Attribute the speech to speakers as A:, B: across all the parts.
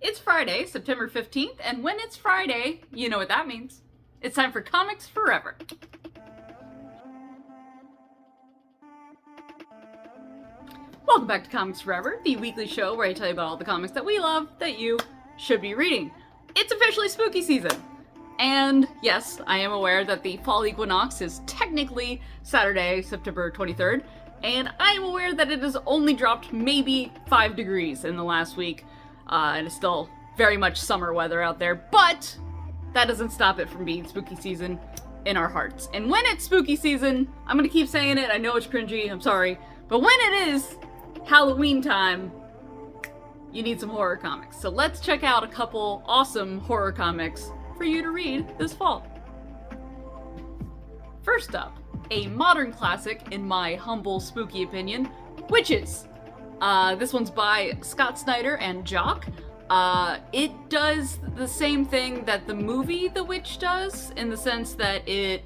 A: It's Friday, September 15th, and when it's Friday, you know what that means. It's time for Comics Forever. Welcome back to Comics Forever, the weekly show where I tell you about all the comics that we love that you should be reading. It's officially spooky season. And yes, I am aware that the fall equinox is technically Saturday, September 23rd, and I am aware that it has only dropped maybe 5 degrees in the last week, and it's still very much summer weather out there, but that doesn't stop it from being spooky season in our hearts. And when it's spooky season, I'm gonna keep saying it, I know it's cringy, I'm sorry, but when it is Halloween time, you need some horror comics. So let's check out a couple awesome horror comics for you to read this fall. First up, a modern classic in my humble spooky opinion, Wytches. This one's by Scott Snyder and Jock. It does the same thing that the movie The Witch does, in the sense that it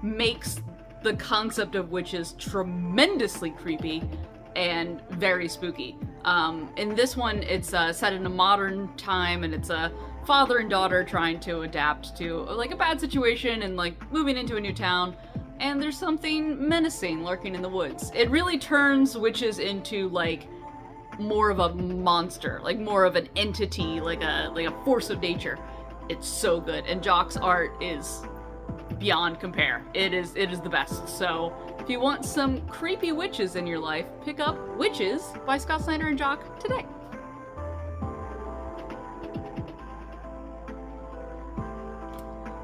A: makes the concept of witches tremendously creepy and very spooky. In this one, it's set in a modern time, and it's a father and daughter trying to adapt to like a bad situation and like moving into a new town, and there's something menacing lurking in the woods. It really turns witches into like more of a monster, like more of an entity, like a force of nature. It's so good, and Jock's art is beyond compare. It is the best. So if you want some creepy witches in your life, pick up Wytches by Scott Snyder and Jock today.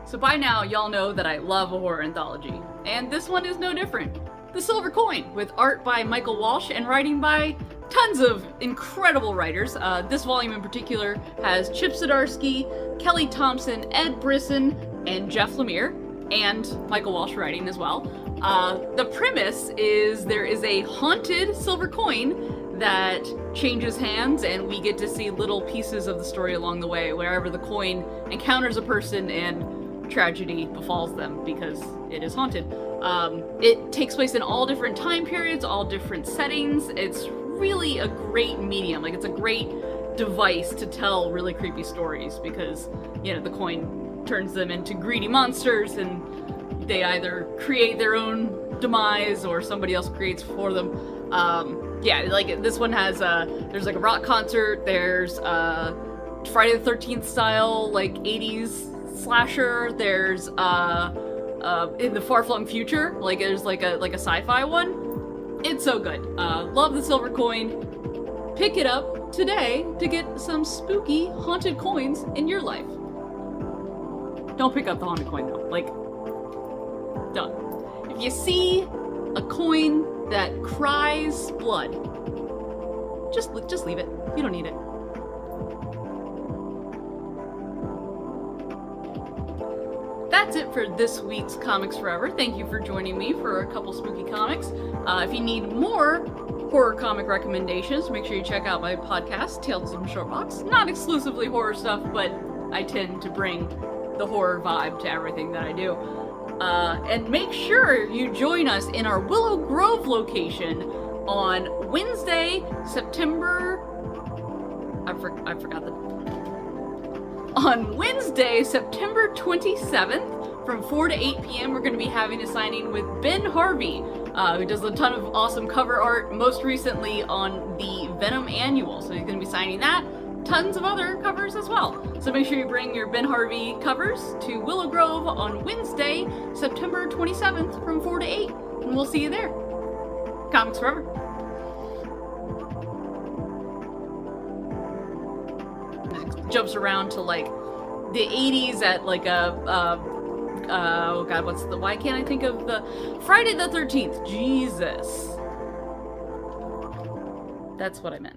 A: So by now, y'all know that I love a horror anthology, and this one is no different. The Silver Coin, with art by Michael Walsh and writing by tons of incredible writers. This volume in particular has Chip Zdarsky, Kelly Thompson, Ed Brisson, and Jeff Lemire, and Michael Walsh writing as well. The premise is there is a haunted silver coin that changes hands, and we get to see little pieces of the story along the way, wherever the coin encounters a person and tragedy befalls them because it is haunted. It takes place in all different time periods, all different settings. It's really a great medium. Like, it's a great device to tell really creepy stories because, you know, the coin turns them into greedy monsters, and they either create their own demise or somebody else creates for them. Yeah, like this one has there's like a rock concert, there's Friday the 13th style, like 80s slasher, there's in the far-flung future, like there's like a sci-fi one. It's so good. Love the Silver Coin. Pick it up today to get some spooky haunted coins in your life. Don't pick up the haunted coin though. Like, don't. If you see a coin that cries blood, just leave it. You don't need it. That's it for this week's Comics Forever. Thank you for joining me for a couple spooky comics. If you need more horror comic recommendations, make sure you check out my podcast, Tales from Shortbox. Not exclusively horror stuff, but I tend to bring the horror vibe to everything that I do. And make sure you join us in our Willow Grove location on Wednesday, September... I forgot the... On Wednesday, September 27th, from 4 to 8 p.m., we're going to be having a signing with Ben Harvey, who does a ton of awesome cover art, most recently on the Venom Annual. So he's going to be signing that. Tons of other covers as well. So make sure you bring your Ben Harvey covers to Willow Grove on Wednesday, September 27th, from 4 to 8, and we'll see you there. Comics Forever. Jumps around to like the 80s at like a oh god, why can't I think of the Friday the 13th? Jesus. That's what I meant.